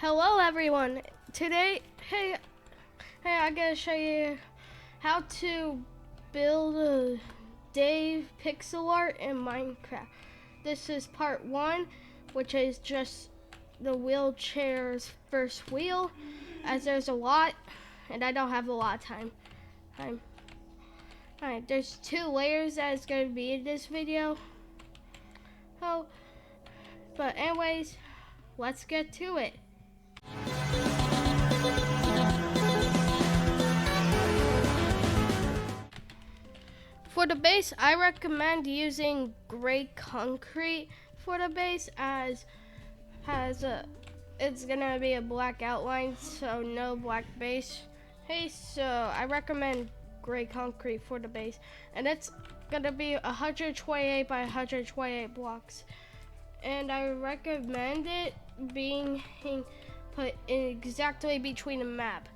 Hello everyone. Today, I'm gonna show you how to build a Dave pixel art in Minecraft. This is part one, which is just the wheelchair's first wheel, as there's a lot, and I don't have a lot of time. Alright, there's 2 layers that is gonna be in this video. Oh, but anyways, let's get to it. For the base, I recommend using gray concrete for the base, as it's gonna be a black outline, so no black base. So I recommend gray concrete for the base, and it's gonna be 128 by 128 blocks. And I recommend it being put in exactly between a map.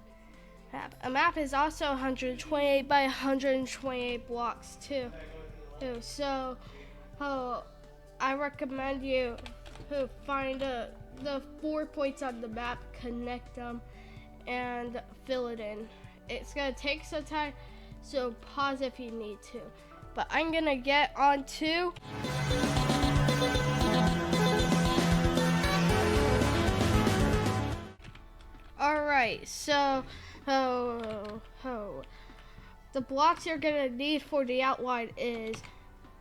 A map is also 128 by 128 blocks too. So I recommend you to find the 4 points on the map, connect them, and fill it in. It's gonna take some time, so pause if you need to. But I'm gonna get on to Alright, so the blocks you're gonna need for the outline is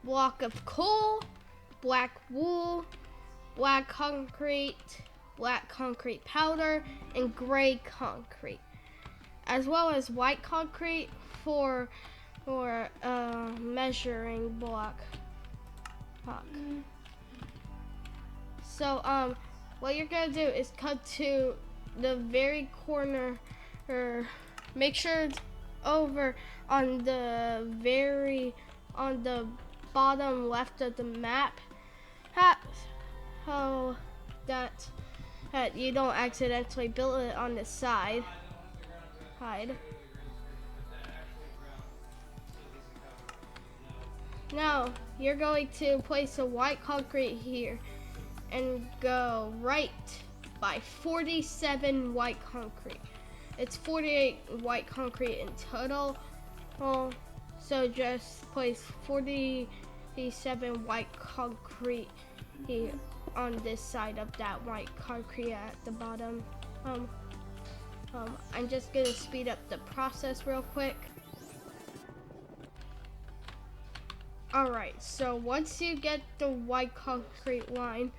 block of coal, black wool, black concrete powder, and gray concrete, as well as white concrete for measuring block. So what you're gonna do is cut to the very corner, or make sure it's over on the bottom left of the map, so that you don't accidentally build it on the side. Now you're going to place a white concrete here and go right by 47 white concrete. It's 48 white concrete in total. So just place 47 white concrete here on this side of that white concrete at the bottom. I'm just gonna speed up the process real quick. Alright, so once you get the white concrete line,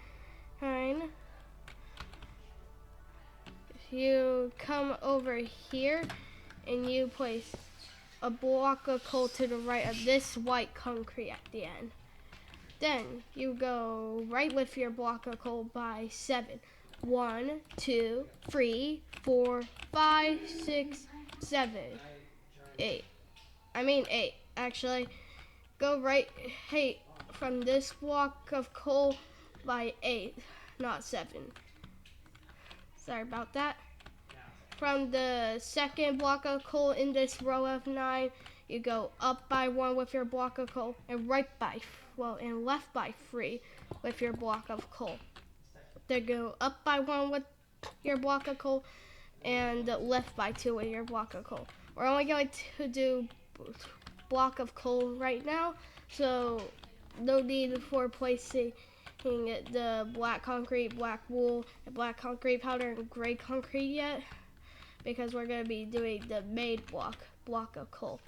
you come over here and you place a block of coal to the right of this white concrete at the end. Then you go right with your block of coal by 7. 1, 2, 3, 4, 5, 6, 7, 8. I mean 8, actually. Go right from this block of coal by 8, not 7. Sorry about that. From the second block of coal in this row of 9, you go up by 1 with your block of coal, and and left by 3 with your block of coal. Then go up by 1 with your block of coal, and left by 2 with your block of coal. We're only going to do block of coal right now, so no need for placing the black concrete, black wool, and black concrete powder, and gray concrete yet, because we're going to be doing the main block of coal.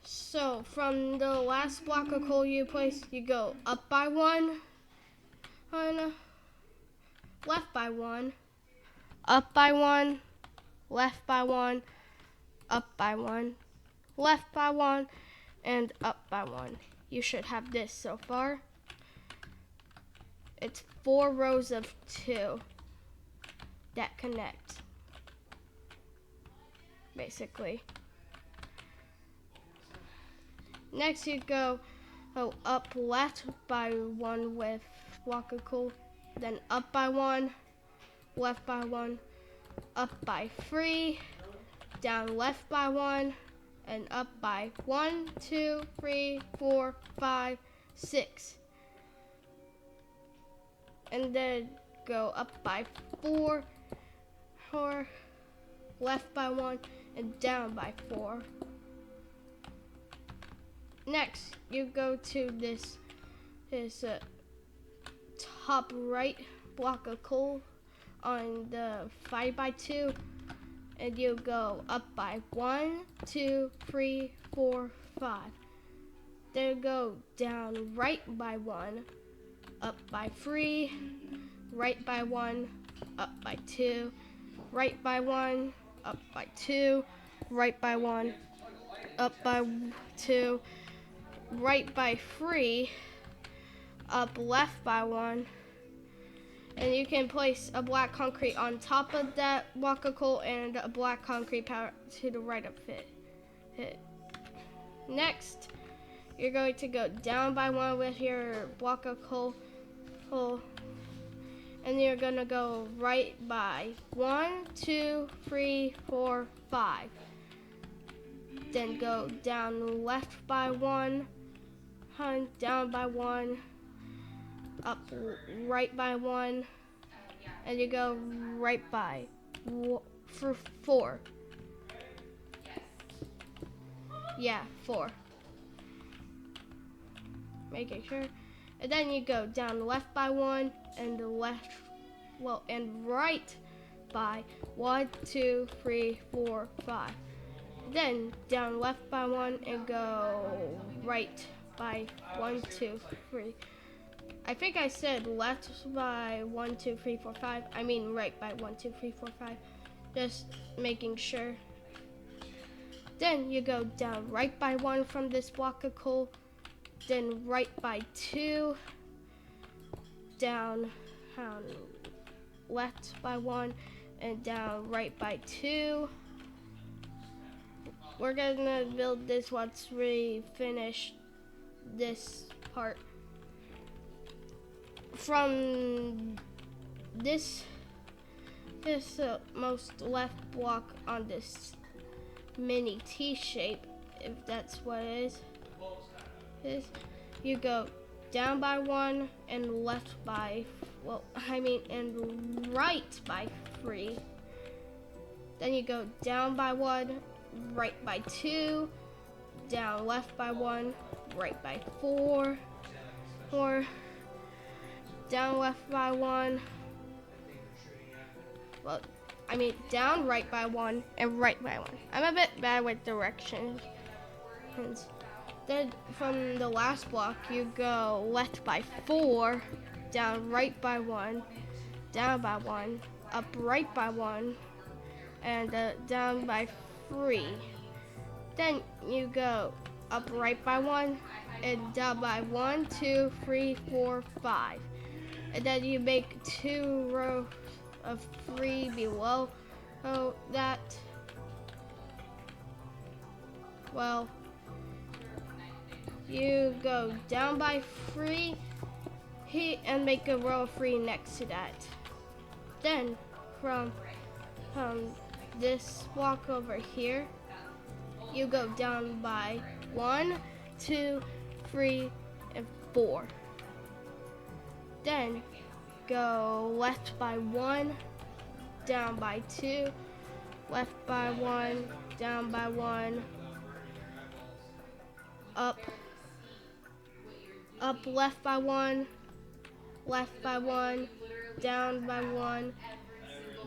So from the last block of coal you place, you go up by 1, and left by 1, up by 1, left by 1, up by 1, left by 1, and up by 1. You should have this so far. It's 4 rows of 2 that connect, basically. Next you go up left by 1 with block of coal, then up by 1, left by 1, up by 3, down left by 1, and up by 1, 2, 3, 4, 5, 6. And then go up by 4, or left by 1, and down by 4. Next, you go to this top right block of coal on the 5x2, and you go up by 1, 2, 3, 4, 5. Then go down right by 1, up by 3, right by 1, up by 2, right by 1, up by 2, right by 1, up by 2, right by 3, up left by 1, and you can place a black concrete on top of that block of coal and a black concrete power to the right of it. Next, you're going to go down by 1 with your block of coal, and you're gonna go right by 1, 2, 3, 4, 5. Then go down left by 1, down by 1, up right by 1, and you go right by for 4. Yeah, 4. Making sure. And then you go down left by 1 and and right by 1, 2, 3, 4, 5. Then down left by 1 and go right by 1, 2, 3. I think I said left by 1, 2, 3, 4, 5. I mean right by 1, 2, 3, 4, 5. Just making sure. Then you go down right by 1 from this block of coal. Then right by 2. Down left by 1 and down right by 2. We're gonna build this once we finish this part. From this most left block on this mini T shape, if that's what it is, you go down by 1 and left by, and right by 3. Then you go down by 1, right by 2, down left by 1, right by 4, down left by 1, down right by 1 and right by 1. I'm a bit bad with directions. Then from the last block, you go left by 4, down right by 1, down by 1, up right by 1, and down by 3. Then you go up right by 1 and down by 1, 2, 3, 4, 5. And then you make 2 rows of 3 below that. Well, you go down by 3 and make a row of 3 next to that. Then from this block over here, you go down by 1, 2, 3, and 4. Then go left by 1, down by 2, left by 1, down by 1, up left by 1, left by 1, down by 1,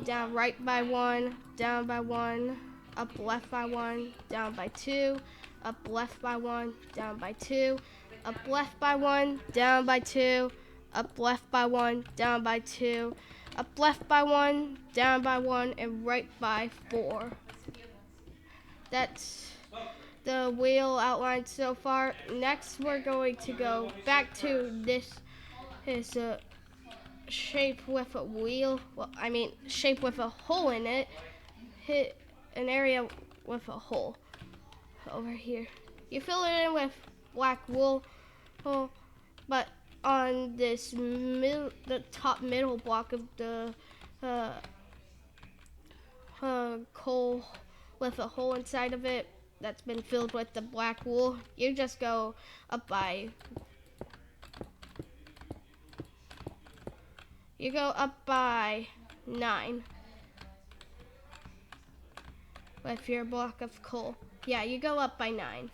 down right by 1, down by 1, up left by 1, down by 2, up left by 1, down by 2, up left by 1, down by 2, up left by 1, down by 2, up left by 1, down by 1, and right by 4. That's the wheel outlined so far. Next, we're going to go back to this shape with a wheel. Shape with a hole in it. Hit an area with a hole over here. You fill it in with black wool, but on this the top middle block of the coal with a hole inside of it that's been filled with the black wool, you just go up by You go up by 9 with your block of coal. Yeah, you go up by 9.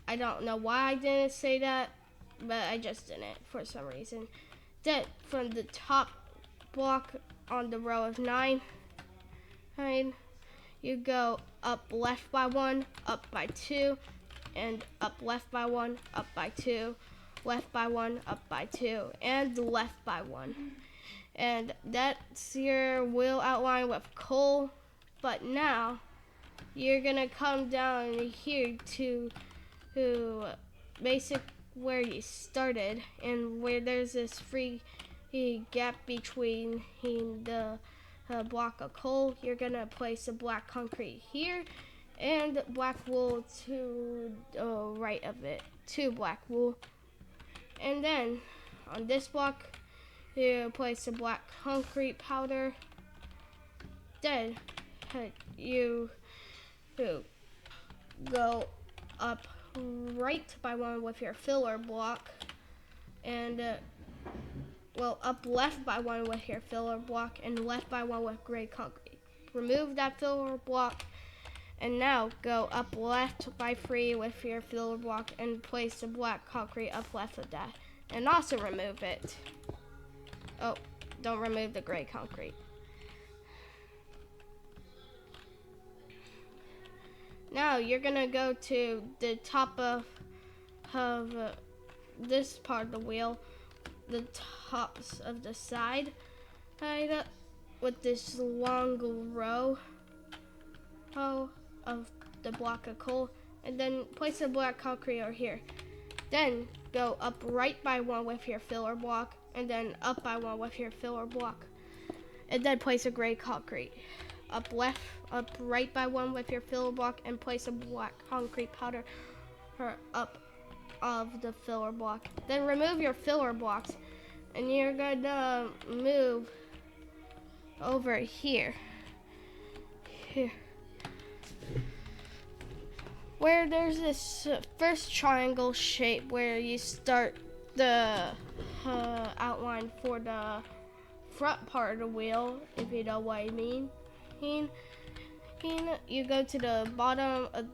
I don't know why I didn't say that, but I just didn't for some reason. Then from the top block on the row of 9, you go up left by 1, up by 2, and up left by 1, up by 2, left by 1, up by 2, and left by 1. And that's your wheel outline with coal. But now you're gonna come down here to basic where you started, and where there's this free gap between the block of coal. You're gonna place a black concrete here and black wool to the right of it, 2 black wool. And then on this block you place a black concrete powder. Then you go up right by 1 with your filler block, and up left by 1 with your filler block, and left by 1 with gray concrete. Remove that filler block, and now go up left by 3 with your filler block and place the black concrete up left of that, and also remove it. Oh, don't remove the gray concrete. Now you're gonna go to the top of this part of the wheel, the tops of the side, with this long row of the block of coal, and then place a black concrete over here. Then go up right by 1 with your filler block, and then up by 1 with your filler block, and then place a gray concrete. Up right by 1 with your filler block, and place a black concrete powder up of the filler block. Then remove your filler blocks, and you're gonna move over here, where there's this first triangle shape where you start the outline for the front part of the wheel, if you know what I mean. You go to the bottom of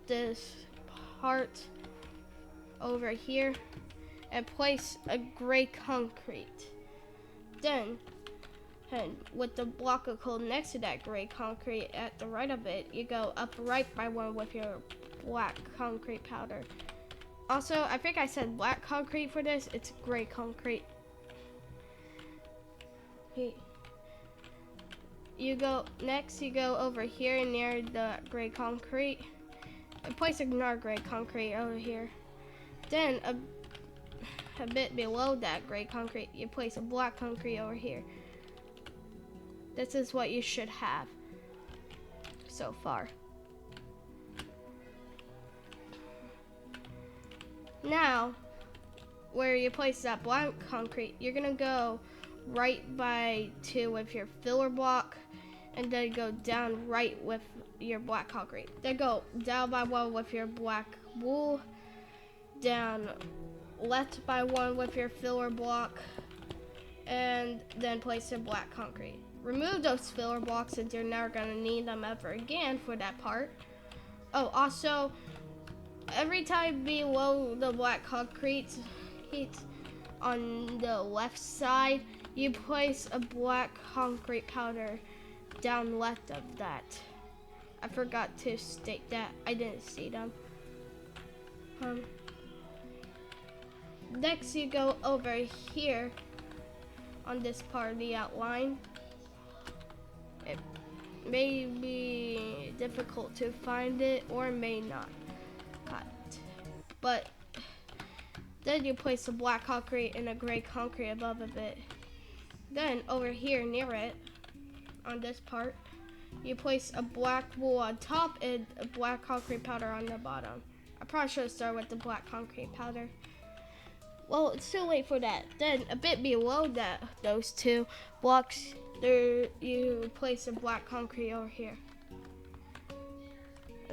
this part over here and place a gray concrete. Then, and with the block of coal next to that gray concrete at the right of it, you go up right by 1 with your black concrete powder. Also, I think I said black concrete for this. It's gray concrete. You go over here near the gray concrete and place another gray concrete over here. Then a bit below that gray concrete, you place a black concrete over here. This is what you should have so far. Now, where you place that black concrete, you're gonna go right by 2 with your filler block, and then go down right with your black concrete. Then go down by 1 with your black wool, down left by 1 with your filler block, and then place your black concrete. Remove those filler blocks since you're never gonna need them ever again for that part. Oh, also, every time below the black concrete on the left side, you place a black concrete powder down left of that. I forgot to state that. I didn't see them. Next, you go over here on this part of the outline. It may be difficult to find it, or may not. But then you place a black concrete and a gray concrete above of it. Then over here near it, on this part, you place a black wool on top and a black concrete powder on the bottom. I probably should have started with the black concrete powder. Well, it's too late for that. Then a bit below that, those 2 blocks, there you place a black concrete over here.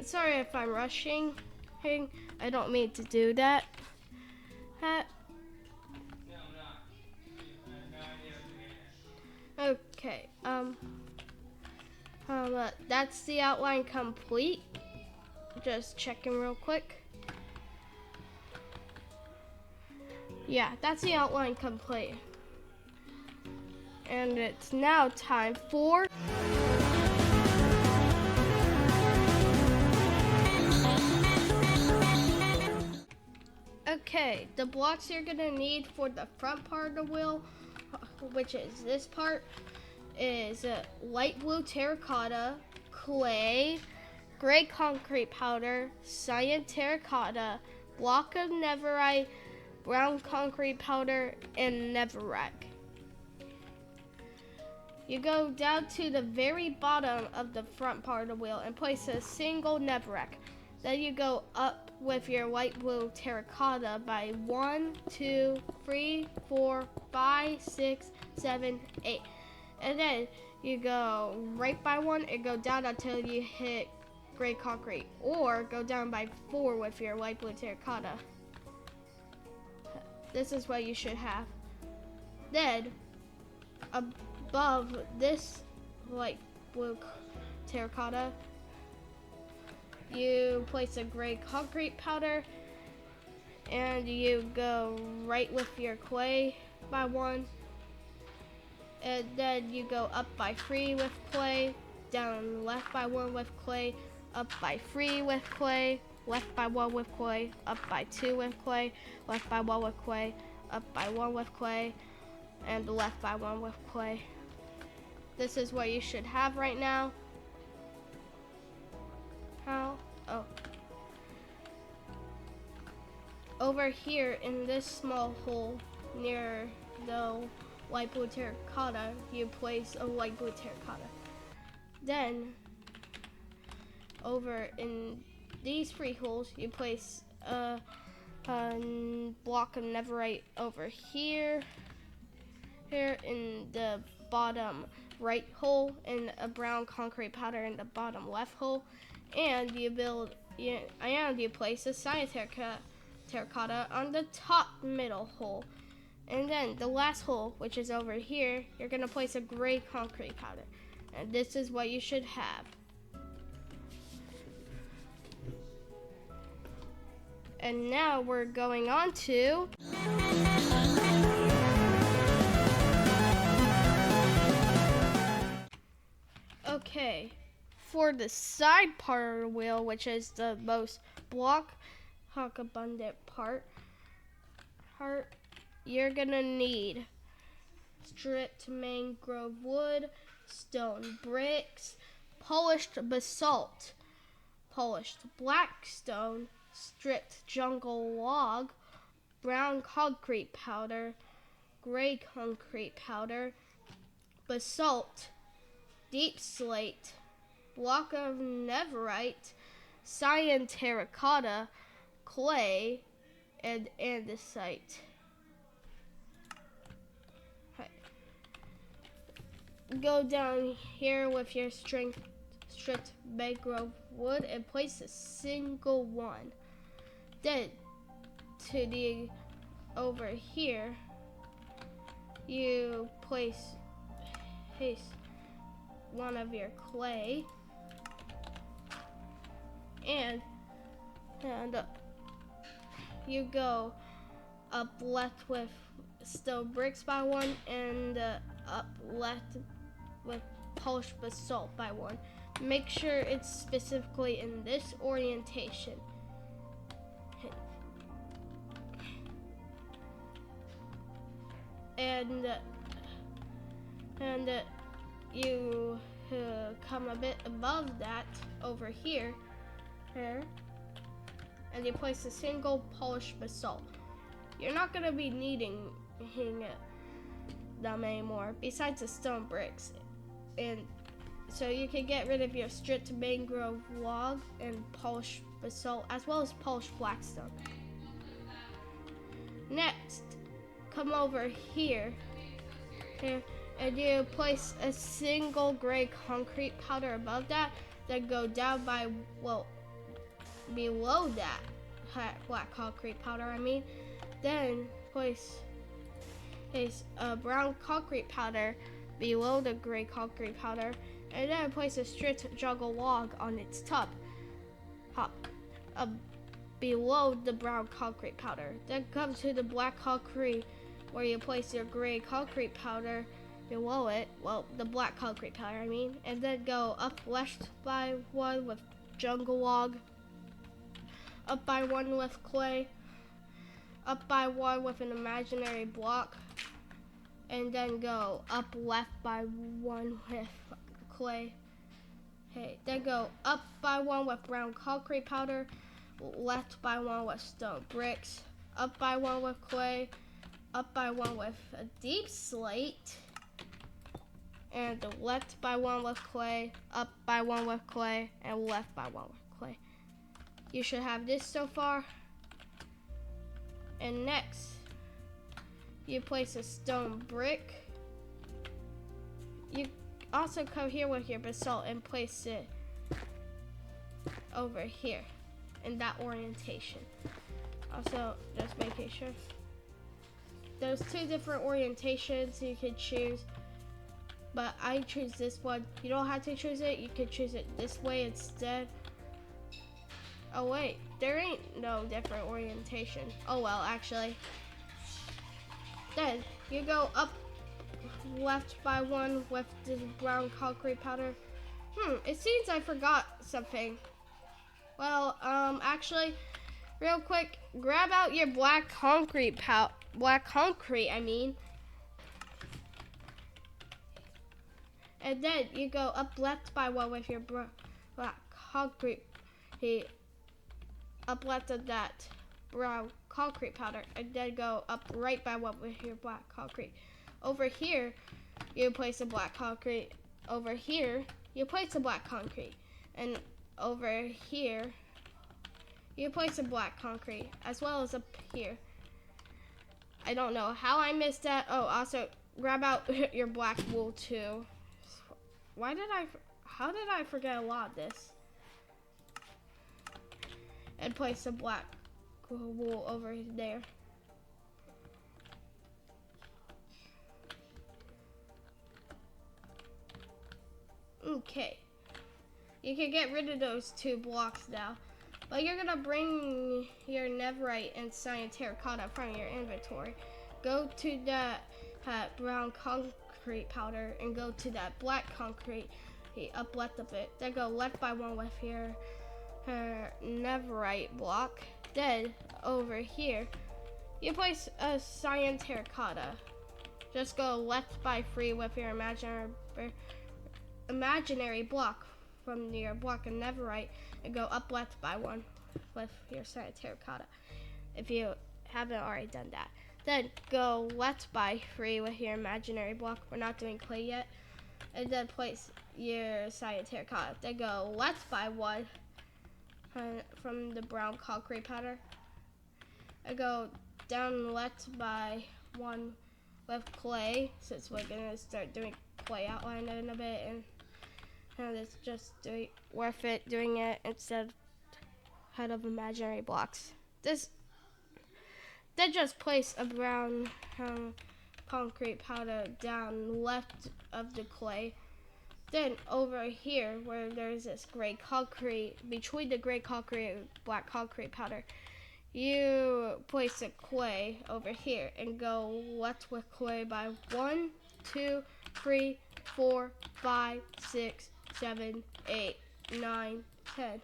Sorry if I'm rushing. I don't mean to do that. Okay, that's the outline complete. Just checking real quick. Yeah, that's the outline complete. And it's now time for okay, the blocks you're gonna need for the front part of the wheel, which is this part, is light blue terracotta, clay, gray concrete powder, cyan terracotta, block of netherite, brown concrete powder, and netherrack. You go down to the very bottom of the front part of the wheel and place a single netherrack. Then you go up with your light blue terracotta by 1, 2, 3, 4, 5, 6, 7, 8. And then you go right by 1 and go down until you hit gray concrete, or go down by 4 with your light blue terracotta. This is what you should have. Then above this light blue terracotta, you place a gray concrete powder, and you go right with your clay by 1, and then you go up by 3 with clay, down left by 1 with clay, up by 3 with clay, left by 1 with clay, up by 2 with clay, left by 1 with clay, up by 1 with clay, and left by 1 with clay. This is what you should have right now. How? Oh. Over here in this small hole near the light blue terracotta, you place a light blue terracotta. Then, over in these 3 holes, you place a block of netherite over here in the bottom right hole, and a brown concrete powder in the bottom left hole, and you place a cyan terracotta on the top middle hole. And then the last hole, which is over here, you're gonna place a gray concrete powder. And this is what you should have. And now we're going on to okay, for the side part of the wheel, which is the most block abundant part, you're gonna need stripped mangrove wood, stone bricks, polished basalt, polished black stone, stripped jungle log, brown concrete powder, gray concrete powder, basalt, deep slate, block of netherite, cyan terracotta, clay, and andesite. Right. Go down here with your stripped mangrove wood and place a single one. Then to the over here, you place one of your clay, and you go up left with stone bricks by 1, and up left with polished basalt by 1. Make sure it's specifically in this orientation. And you come a bit above that over here, and you place a single polished basalt. You're not going to be needing them anymore, besides the stone bricks. And so you can get rid of your stripped mangrove log and polished basalt, as well as polished blackstone. Next, come over here, and you place a single gray concrete powder above that, then go down by, below that black concrete powder, then place a brown concrete powder below the gray concrete powder, and then place a stripped jungle log on its top, below the brown concrete powder. Then come to the black concrete where you place your gray concrete powder below it, well, the black concrete powder I mean, and then go up left by one with jungle log, up by one with clay, up by one with an imaginary block, and then go up left by one with clay. Okay, then go up by one with brown concrete powder, left by one with stone bricks, up by one with clay, up by one with a deep slate, and left by one with clay, up by one with clay, and left by one with clay. You should have this so far. And next, you place a stone brick. You also come here with your basalt and place it over here in that orientation. Also, just making sure. There's two different orientations you can choose, but I choose this one. You don't have to choose it. You can choose it this way instead. Oh wait, there ain't no different orientation. Oh well, actually. Then you go up left by one with the brown concrete powder. It seems I forgot something. Well, actually, real quick, grab out your black concrete I mean. And then you go up left by one with your black concrete. Up left of that brown concrete powder, and then go up right by one with your black concrete. Over here, you place a black concrete. Over here, you place a black concrete. And over here, you place a black concrete, as well as up here. I don't know how I missed that. Oh, also, grab out your black wool too. How did I forget a lot of this? And place some black wool over there. Okay. You can get rid of those two blocks now. But you're gonna bring your netherite and cyan terracotta from your inventory. Go to that brown concrete powder and go to that black concrete up left of it. Then go left by one with your netherite block. Then over here, you place a cyan terracotta. Just go left by 3 with your imaginary block from your block of netherite, and go up left by 1 with your cyan terracotta, if you haven't already done that. Then go left by 3 with your imaginary block. We're not doing clay yet. And then place your cyan terracotta. Then go left by 1 from the brown concrete powder. And go down left by 1 with clay, since we're gonna start doing clay outline in a bit, and it's just worth it doing it instead of imaginary blocks. Then just place a brown concrete powder down left of the clay. Then over here, where there's this gray concrete, between the gray concrete and black concrete powder, you place a clay over here and go left with clay by 1, 2, 3, 4, 5, 6, 7, 8, 9, 10.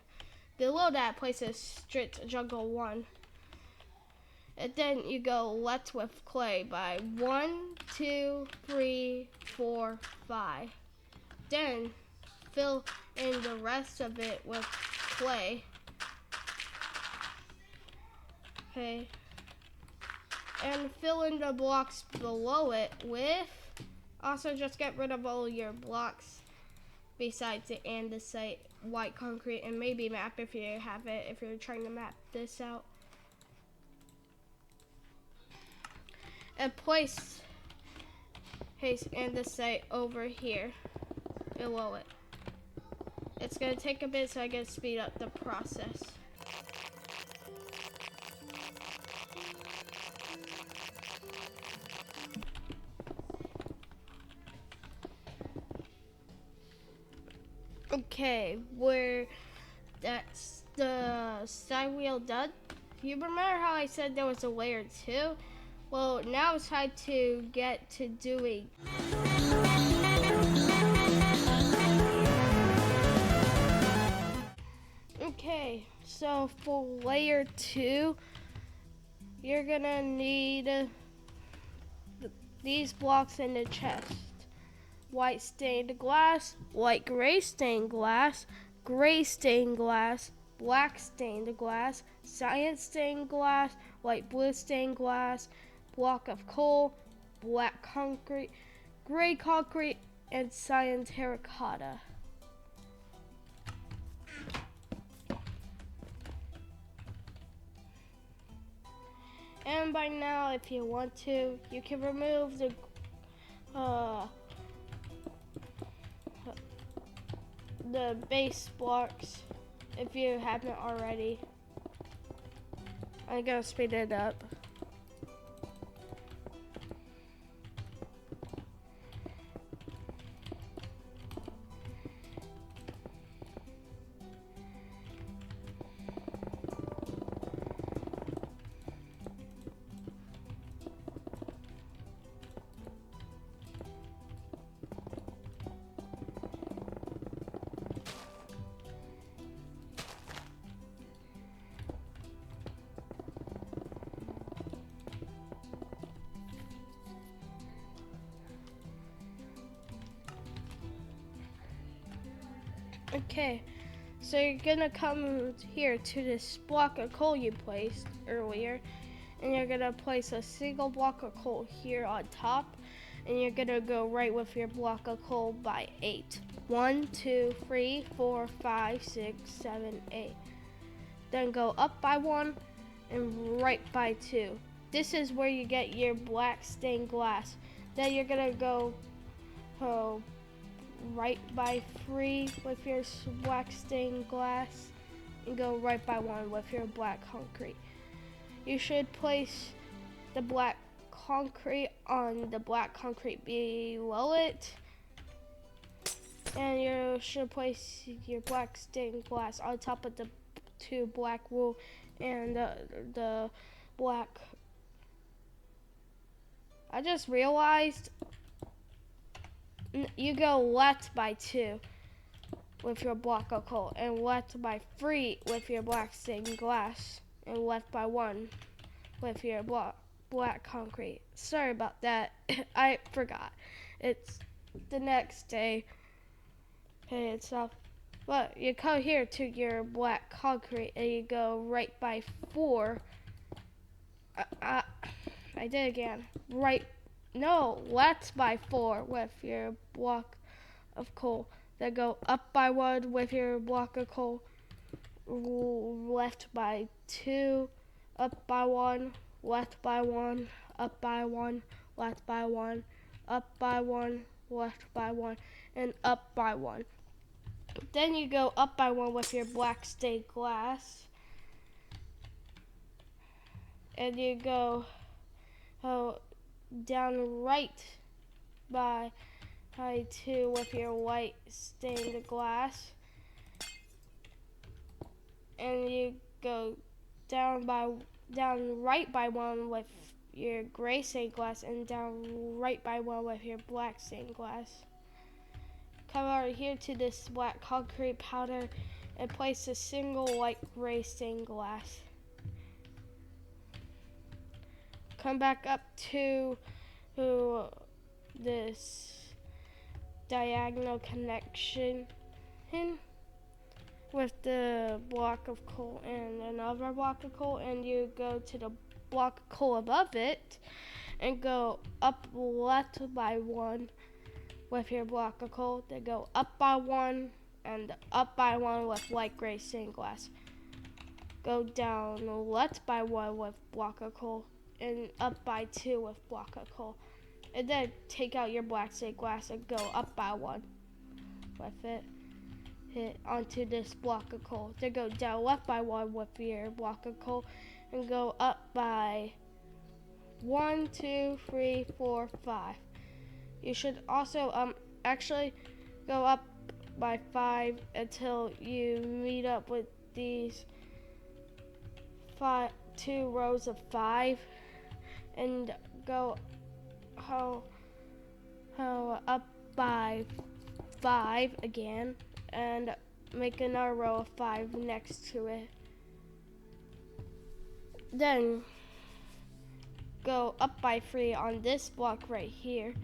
Below that, place a stripped jungle 1. And then you go left with clay by 1, 2, 3, 4, 5. Then fill in the rest of it with clay. Okay. And fill in the blocks below it with, also just get rid of all your blocks besides the andesite, white concrete, and maybe map if you have it, if you're trying to map this out. And place andesite over here below it. It's gonna take a bit, so I can speed up the process. Okay, where that's the side wheel done. You remember how I said there was a layer 2? Well, now it's time to get to doing. Okay, so for layer 2, you're gonna need these blocks in the chest. White stained glass, light gray stained glass, gray stained glass, black stained glass, cyan stained glass, light blue stained glass, block of coal, black concrete, gray concrete, and cyan terracotta. And by now, if you want to, you can remove the base blocks if you haven't already. I'm gonna speed it up. Okay, so you're gonna come here to this block of coal you placed earlier, and you're gonna place a single block of coal here on top, and you're gonna go right with your block of coal by 8. 1, 2, 3, 4, 5, 6, 7, 8. Then go up by 1 and right by 2. This is where you get your black stained glass. Then you're gonna go right by 3 with your black stained glass and go right by 1 with your black concrete. You should place the black concrete on the black concrete below it, and you should place your black stained glass on top of the 2 black wool and the black. I just realized you go left by 2 with your block of coal, and left by 3 with your black stained glass, and left by 1 with your black concrete. Sorry about that. I forgot. It's the next day. Hey, it's up. But you come here to your black concrete, and you go right by 4. I did it again. Left by 4 with your block of coal. Then go up by 1 with your block of coal. Left by 2, up by 1, left by 1, up by 1, left by 1, up by 1, left by 1, and up by 1. Then you go up by 1 with your black stained glass. And you go down right by 2 with your white stained glass, and you go down right by 1 with your gray stained glass, and down right by 1 with your black stained glass. Come over here to this black concrete powder and place a single light gray stained glass. Come back up to this diagonal connection with the block of coal and another block of coal, and you go to the block of coal above it and go up left by 1 with your block of coal. Then go up by 1 and up by 1 with light gray stained glass. Go down left by 1 with block of coal, and up by 2 with block of coal. And then take out your black stained glass and go up by 1 with it. Hit onto this block of coal. Then go down left by 1 with your block of coal and go up by 1, 2, 3, 4, 5. You should also actually go up by 5 until you meet up with these 2 rows of 5, and go how up by 5 again, and make another row of 5 next to it. Then go up by 3 on this block right here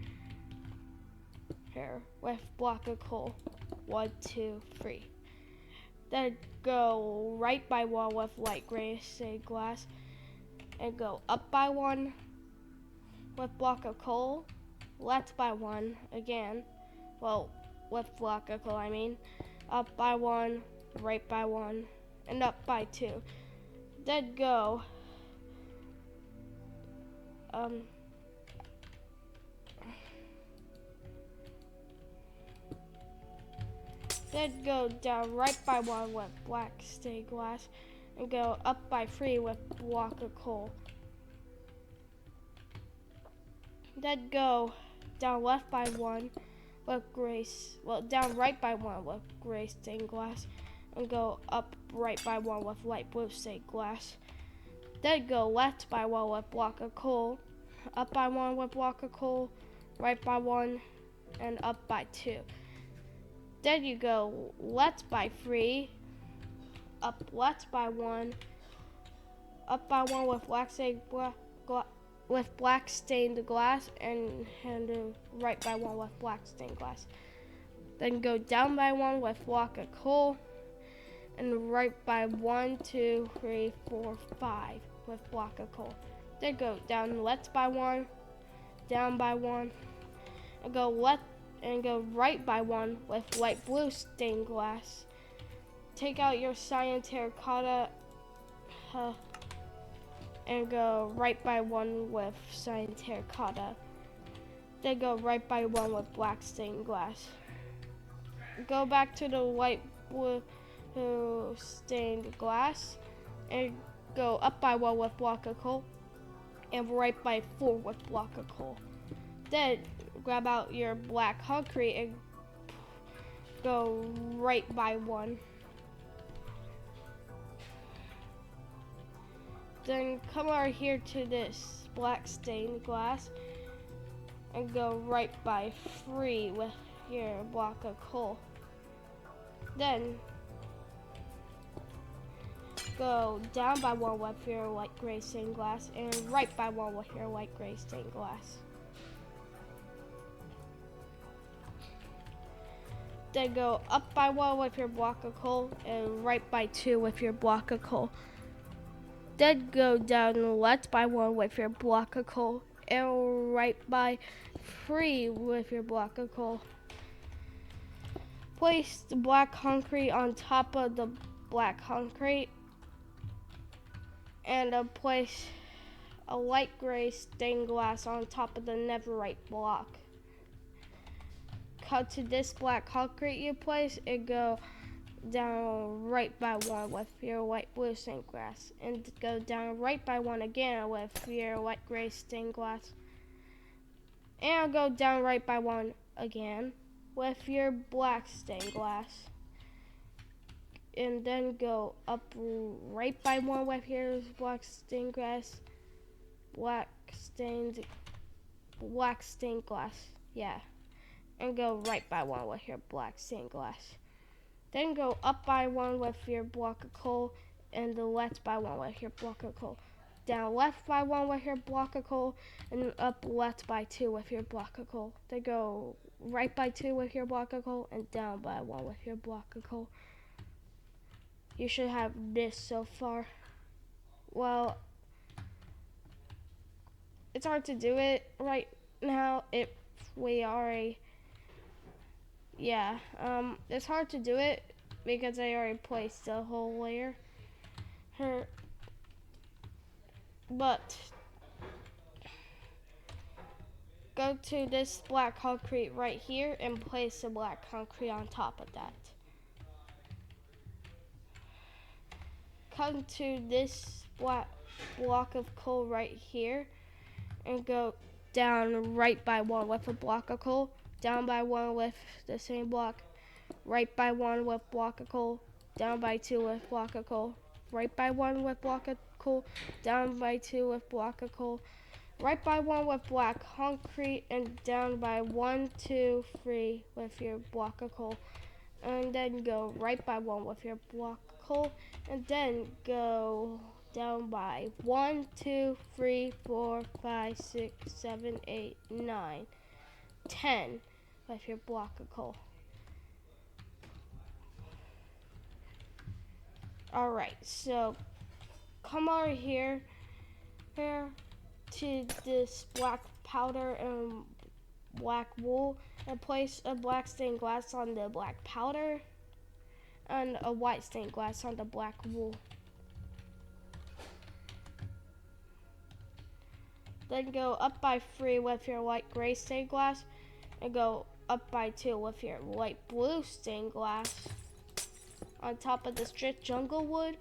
with block of coal. 1, 2, 3. Then go right by 1 with light gray stained glass, and go up by 1 with block of coal, left by 1 again, well, with block of coal I mean, up by 1, right by 1, and up by 2. Then go then go down right by 1 with black stained glass, and go up by 3 with block of coal. Then go down left by 1 with down right by 1 with gray stained glass, and go up right by 1 with light blue stained glass. Then go left by 1 with block of coal, up by 1 with block of coal, right by 1, and up by 2. Then you go left by 3, up left by 1, up by 1 with black stained glass, and right by 1 with black stained glass. Then go down by 1 with block of coal, and right by 1, 2, 3, 4, 5 with block of coal. Then go down left by 1, down by 1, and go left and go right by 1 with light blue stained glass. Take out your cyan terracotta and go right by 1 with cyan terracotta. Then go right by 1 with black stained glass. Go back to the light blue stained glass and go up by 1 with block of coal, and right by 4 with block of coal. Then grab out your black concrete and go right by 1. Then come over here to this black stained glass and go right by 3 with your block of coal. Then go down by 1 with your light gray stained glass, and right by 1 with your light gray stained glass. Then go up by 1 with your block of coal, and right by 2 with your block of coal. Then go down left by 1 with your block of coal, and right by 3 with your block of coal. Place the black concrete on top of the black concrete, and place a light gray stained glass on top of the netherite block. Cut to this black concrete you place and go down right by 1 with your light blue stained glass, and go down right by 1 again with your light gray stained glass, and go down right by 1 again with your black stained glass, and then go up right by 1 with your black stained glass, black stained glass, yeah, and go right by 1 with your black stained glass. Then go up by 1 with your block of coal, and left by 1 with your block of coal. Down left by 1 with your block of coal, and up left by 2 with your block of coal. Then go right by 2 with your block of coal, and down by 1 with your block of coal. You should have this so far. Well, it's hard to do it right now if we are it's hard to do it because I already placed the whole layer here. But go to this black concrete right here and place the black concrete on top of that. Come to this black block of coal right here and go down right by 1 with a block of coal, down by 1 with the same block, right by 1 with block of coal, down by 2 with block of coal, right by 1 with block of coal, down by 2 with block of coal, right by 1 with black concrete, and down by 1, 2, 3 with your block of coal. And then go right by 1 with your block of coal, and then go down by 1, 2, 3, 4, 5, 6, 7, 8, 9, 10 with your block of coal. Alright, so come over here to this black powder and black wool, and place a black stained glass on the black powder and a white stained glass on the black wool. Then go up by 3 with your light gray stained glass, and go up by 2 with your light blue stained glass on top of the stripped jungle wood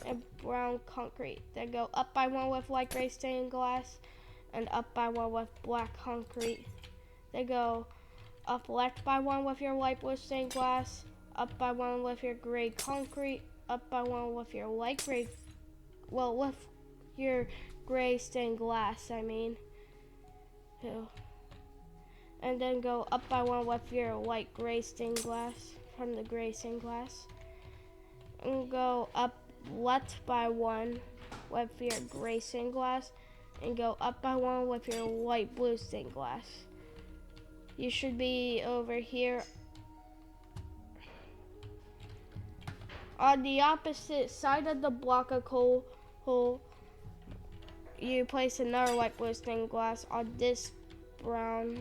and brown concrete. Then go up by 1 with light gray stained glass and up by 1 with black concrete. Then go up left by 1 with your light blue stained glass, up by 1 with your gray concrete, up by 1 with your light gray, well, with your gray stained glass, I mean. Ew. And then go up by 1 with your light gray stained glass from the gray stained glass. And go up left by 1 with your gray stained glass, and go up by 1 with your light blue stained glass. You should be over here. On the opposite side of the block of coal hole, you place another light blue stained glass on this brown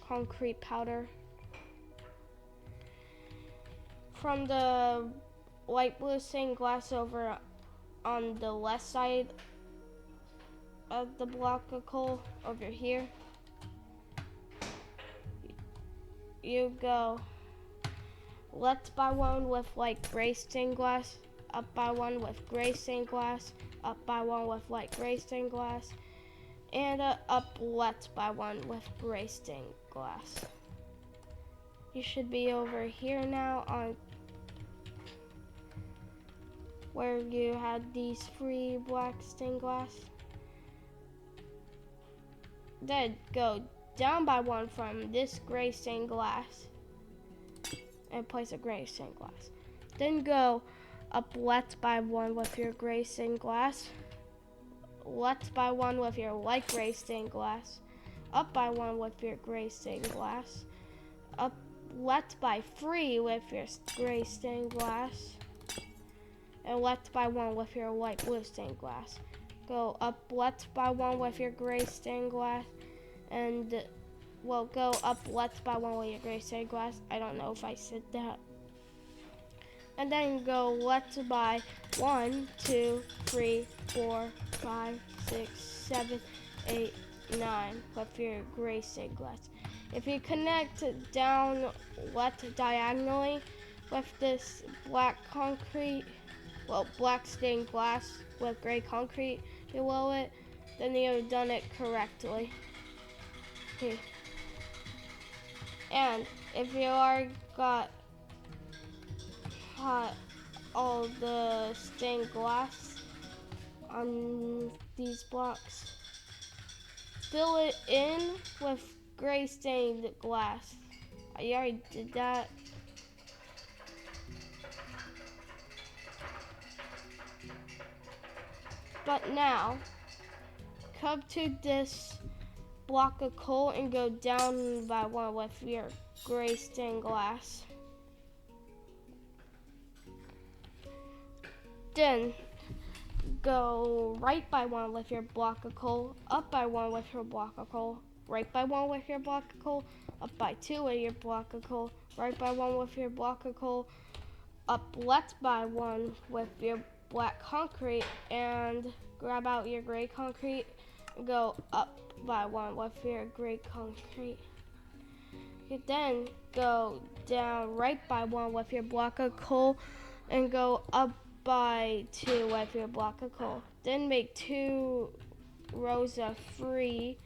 concrete powder. From the light blue stained glass over on the left side of the block of coal, over here, you go left by 1 with light gray stained glass, up by 1 with gray stained glass, up by 1 with light gray stained glass, and up left by 1 with gray stained glass. You should be over here now on where you had these 3 black stained glass. Then go down by 1 from this gray stained glass and place a gray stained glass. Then go up left by 1 with your gray stained glass, left by 1 with your light gray stained glass, up by 1 with your gray stained glass, up left by 3 with your gray stained glass, and left by 1 with your light blue stained glass. Go up left by 1 with your gray stained glass, and well, go up left by 1 with your gray stained glass. I don't know if I said that. And then go left by 1, 2, 3, 4, 5, 6, 7, 8, 9 with your gray stained glass. If you connect down left diagonally with this black concrete, well, black stained glass with gray concrete below it, then you've done it correctly. Okay. And if you are got all the stained glass on these blocks, fill it in with gray stained glass. I already did that. But now, come to this block of coal and go down by 1 with your gray stained glass. Then go right by 1 with your block of coal, up by 1 with your block of coal, right by 1 with your block of coal, up by 2 with your block of coal, right by 1 with your block of coal, up left by 1 with your black concrete, and grab out your gray concrete and go up by 1 with your gray concrete. You then go down right by 1 with your block of coal and go up by 2 with your block of coal. Then make 2 rows of 3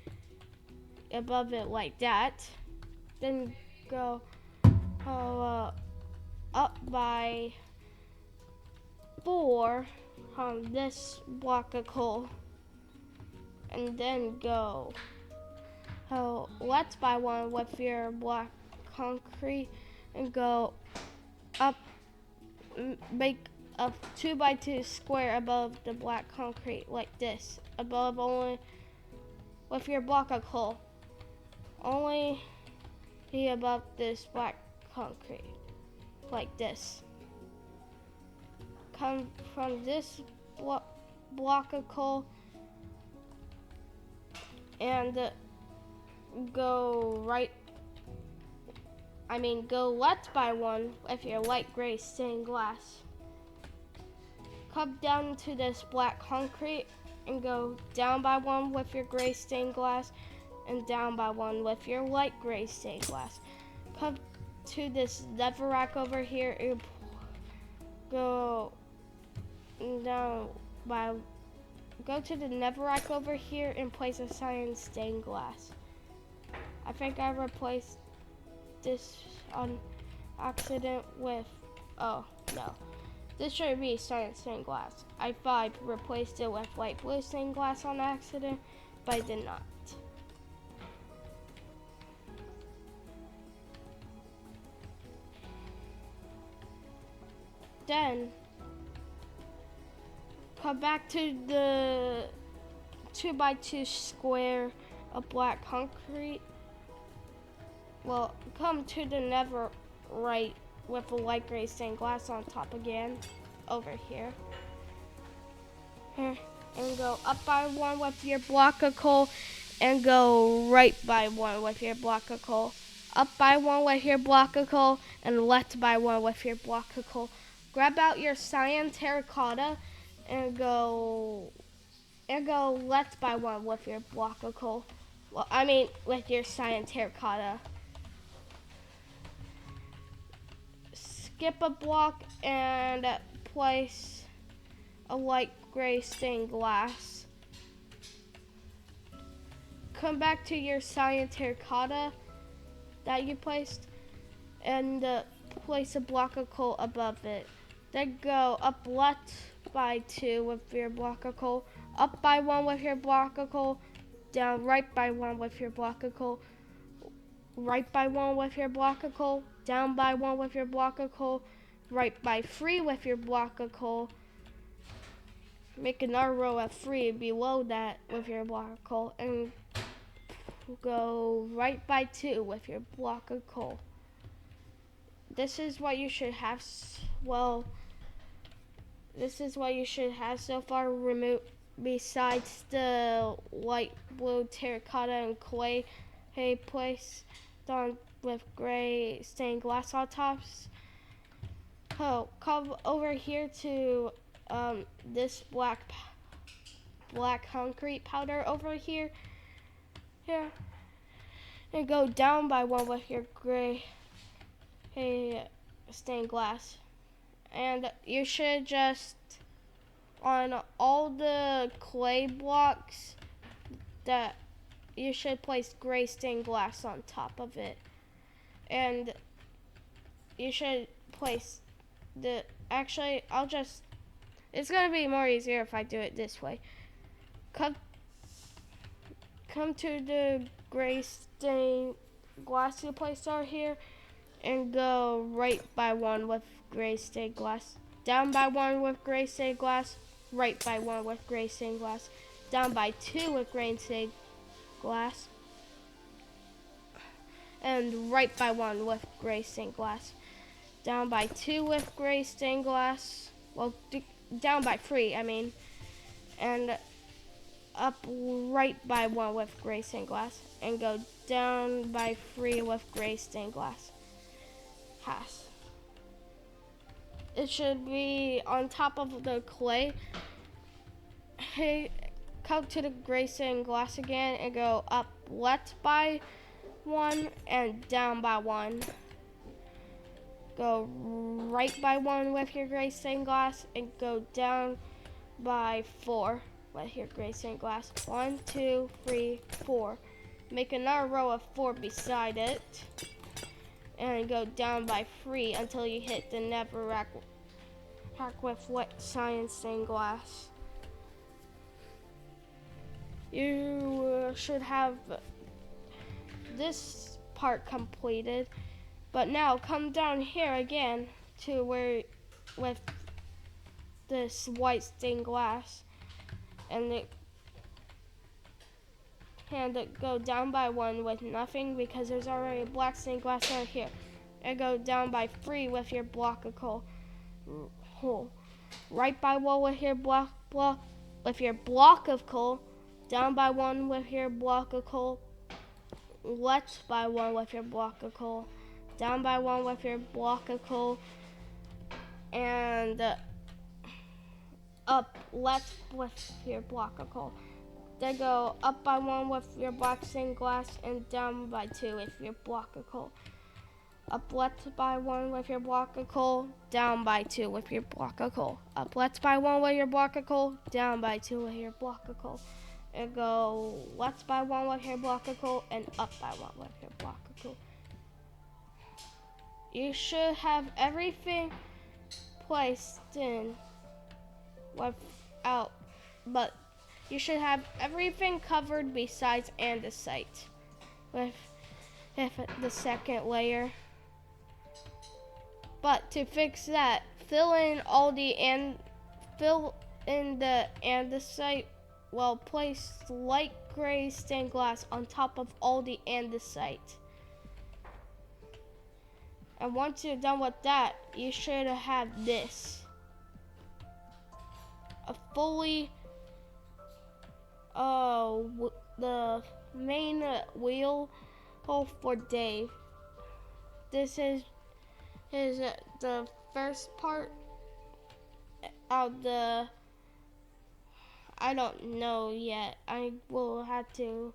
above it like that. Then go up by 4 on this block of coal, and then go left by 1 with your block concrete, and go up, make a 2x2 square above the black concrete like this, above only with your block of coal, only be above this black concrete like this. Come from this block of coal and go left by 1 with your light gray stained glass. Come down to this black concrete and go down by 1 with your gray stained glass and down by 1 with your light gray stained glass. Come to this netherrack over here and go to the netherrack over here and place a cyan stained glass. I think I replaced this on accident with, oh no, this should be cyan stained glass. I thought I replaced it with light blue stained glass on accident, but I did not. Then come back to the 2x2 square of black concrete. Well, come to the netherite with a light gray stained glass on top again, over here. And go up by 1 with your block of coal, and go right by 1 with your block of coal. Up by 1 with your block of coal, and left by 1 with your block of coal. Grab out your cyan terracotta and go left by 1 with your block of coal. Well, I mean with your cyan terracotta. Skip a block and place a light gray stained glass. Come back to your cyan terracotta that you placed and place a block of coal above it. Then go up left by 2 with your block of coal, up by 1 with your block of coal, down right by 1 with your block of coal, right by 1 with your block of coal, down by 1 with your block of coal, right by 3 with your block of coal. Make another row of 3 below that with your block of coal, and go right by 2 with your block of coal. This is what you should have. This is what you should have so far removed, besides the light blue terracotta and clay placed on with gray stained glass on tops. Oh, come over here to this black concrete powder over here, and go down by 1 with your gray stained glass. And you should just, on all the clay blocks, that you should place gray stained glass on top of it. And you should place it's gonna be more easier if I do it this way. Come to the gray stained glass you placed over here, and go right by 1 with gray stained glass, down by 1 with gray stained glass, right by 1 with gray stained glass, down by 2 with gray stained glass, and right by 1 with gray stained glass, down by 2 with gray stained glass, well, down by 3, I mean, and up right by 1 with gray stained glass, and go down by 3 with gray stained glass. It should be on top of the clay. Hey, come to the gray stained glass again and go up left by 1 and down by 1. Go right by 1 with your gray stained glass and go down by 4 with your gray stained glass. 1, 2, 3, 4. Make another row of 4 beside it. and go down by 3 until you hit the never rack with wet cyan stained glass. You should have this part completed, but now come down here again to where with this white stained glass and go down by 1 with nothing because there's already a black stained glass right here, and go down by 3 with your block of coal. Right by 1 with your block of coal, down by 1 with your block of coal, left by 1 with your block of coal, down by 1 with your block of coal, and up left with your block of coal. Then go up by 1 with your black stained glass and down by 2 with your block of coal. Up left by 1 with your block of coal, down by 2 with your block of coal. Up left by 1 with your block of coal, down by 2 with your block of coal. And go left by 1 with your block of coal and up by 1 with your block of coal. You should have everything placed in but you should have everything covered besides andesite with the second layer. But to fix that, fill in the andesite. Well, place light gray stained glass on top of all the andesite. And once you're done with that, you should have this. A fully, the main wheel for Dave. This is the first part of the, I don't know yet. I will have to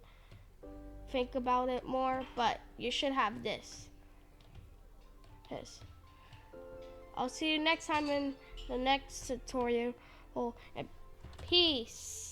think about it more, but you should have this. I'll see you next time in the next tutorial. And peace.